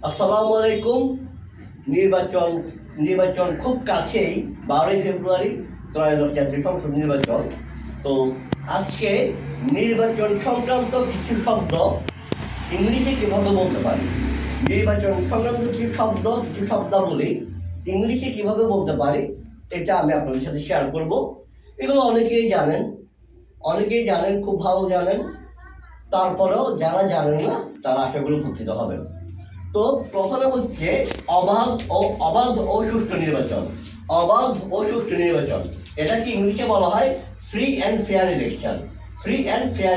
আসসালামু আলাইকুম। নির্বাচন নির্বাচন খুব কাছেই, 12ই ফেব্রুয়ারি ত্রয়োদশ জাতীয় সংসদ নির্বাচন। তো আজকে নির্বাচন সংক্রান্ত কিছু শব্দ ইংলিশে কীভাবে বলতে পারি, নির্বাচন সংক্রান্ত কিছু শব্দাবলী ইংলিশে কীভাবে বলতে পারি, এটা আমি আপনাদের সাথে শেয়ার করব। এগুলো অনেকেই জানেন, খুব ভালো জানেন। তারপরেও যারা জানেন না তারা আশা করি উপকৃত হবেন। তো প্রথমে হচ্ছে অবাধ ও সুষ্ঠু নির্বাচন। অবাধ ও সুষ্ঠু নির্বাচন, এটাকে ইংলিশে বলা হয় ফ্রি অ্যান্ড ফেয়ার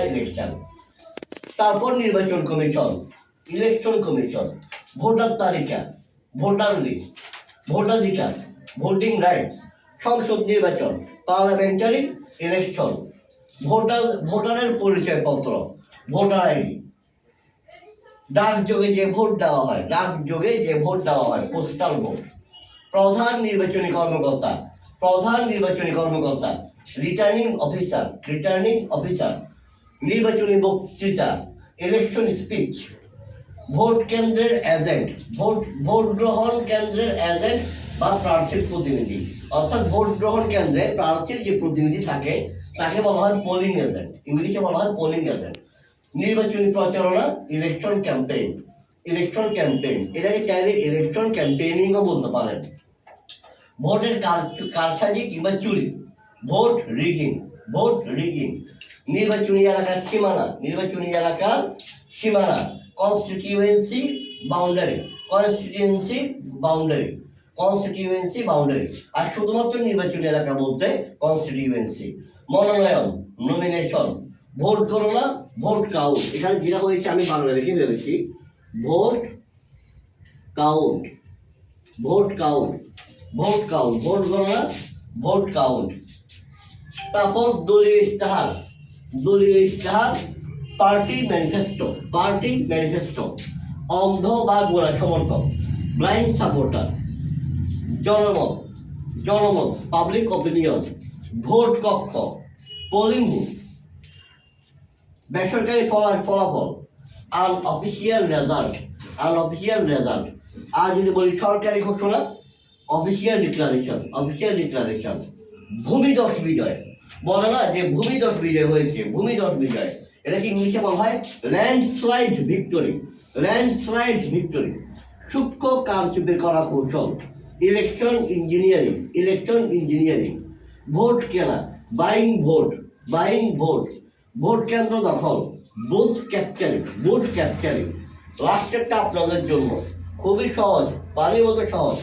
ইলেকশন। তারপর নির্বাচন কমিশন, ইলেকশন কমিশন, ভোটার তালিকা, ভোটার লিস্ট, ভোটাধিকার, ভোটিং রাইটস, সংসদ নির্বাচন, পার্লামেন্টারি ইলেকশন, ভোটারের পরিচয়পত্র, ভোটার আইডি, ডাকযোগে যে ভোট দেওয়া হয়, পোস্টাল ভোট, প্রধান নির্বাচনী কর্মকর্তা, রিটার্নিং অফিসার, নির্বাচনী বক্তৃতা, ইলেকশন স্পিচ, ভোট কেন্দ্রের এজেন্ট, ভোট গ্রহণ কেন্দ্রের এজেন্ট বা প্রার্থীর প্রতিনিধি। অর্থাৎ ভোট গ্রহণ কেন্দ্রে প্রার্থীর যে প্রতিনিধি থাকে তাকে বলা হয় পোলিং এজেন্ট, ইংলিশে বলা হয় পোলিং এজেন্ট। নির্বাচনী প্রচারণা, ইলেকশন ক্যাম্পেইন, এটাকে চাইলে ইলেকশন ক্যাম্পেইনিংও বলতে পারেন। ভোটের কারসাজি কিংবা চুরি, ভোট রিগিং। নির্বাচনী এলাকার সীমানা, কনস্টিটিউয়েন্সি বাউন্ডারি। আর শুধুমাত্র নির্বাচনী এলাকা বলতে কনস্টিটিউয়েন্সি। মনোনয়ন, নমিনেশন, ভোট গণনা, ভোট কাউন্ট। এখানে যেটা হয়েছে আমি বাংলা লিখে ফেলেছি, ভোট গণনা, ভোট কাউন্ট। তারপর দলীয় ইশতেহার, পার্টি ম্যানিফেস্টো, অন্ধ বা গোড়া সমর্থক, ব্লাইন্ড সাপোর্টার, জনমত, পাবলিক অপিনিয়ন, ভোট কক্ষ, পোলিং বুথ, বেসরকারি ফলাফল, আনঅফিসিয়াল রেজাল্ট। আর যদি বলি সরকারি ঘোষণা, অফিসিয়াল ডিক্লারেশন। ভূমিধস বিজয়, বলে না যে ভূমিধস বিজয় হয়েছে, এটাকে ইংলিশে বলা হয় ল্যান্ডস্লাইড ভিক্টরি। সূক্ষ্ম কারচুপি করা কৌশল, ইলেকশন ইঞ্জিনিয়ারিং। ভোট কেনা, বাইং ভোট। ভোট কেন্দ্র দখল, বুথ ক্যাপচারিং। লাস্টেরটা আপনাদের জন্য খুবই সহজ, পানির মতো সহজ।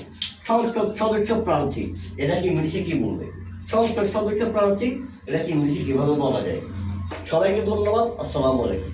সংসদ সদস্য প্রার্থী, এটাকে ইংলিশে কি বলবে? সংসদ সদস্য প্রার্থী, এটাকে ইংলিশে কিভাবে বলা যায়? সবাইকে ধন্যবাদ। আসসালামু আলাইকুম।